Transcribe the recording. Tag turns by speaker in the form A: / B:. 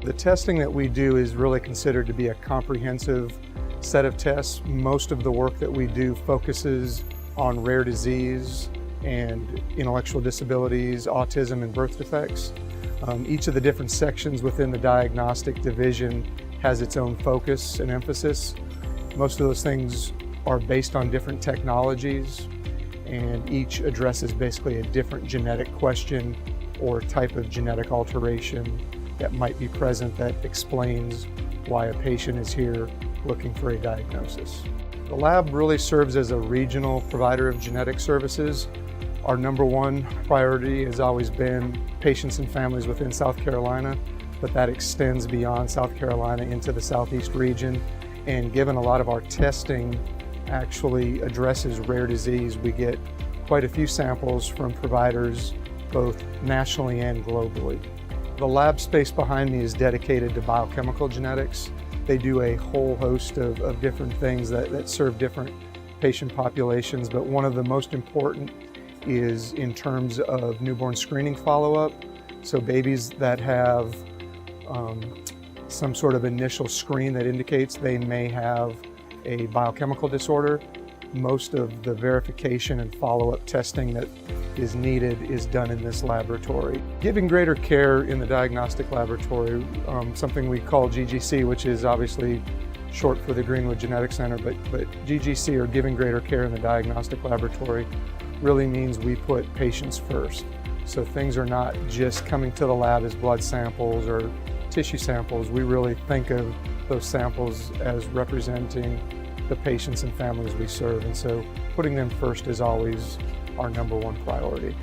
A: The testing that we do is really considered to be a comprehensive set of tests. Most of the work that we do focuses on rare disease and intellectual disabilities, autism, and birth defects. Each of the different sections within the diagnostic division has its own focus and emphasis. Most of those things are based on different technologies, and each addresses basically a different genetic question or type of genetic alteration that might be present that explains why a patient is here looking for a diagnosis. The lab really serves as a regional provider of genetic services. Our number one priority has always been patients and families within South Carolina, but that extends beyond South Carolina into the Southeast region. And given a lot of our testing actually addresses rare disease, we get quite a few samples from providers both nationally and globally. The lab space behind me is dedicated to biochemical genetics. They do a whole host of different things that serve different patient populations, but one of the most important is in terms of newborn screening follow-up. So babies that have some sort of initial screen that indicates they may have a biochemical disorder, most of the verification and follow-up testing that is needed is done in this laboratory. Giving greater care in the diagnostic laboratory, something we call GGC, which is obviously short for the Greenwood Genetic Center, but GGC, or giving greater care in the diagnostic laboratory, really means we put patients first. So things are not just coming to the lab as blood samples or tissue samples. We really think of those samples as representing the patients and families we serve, and so putting them first is always our number one priority.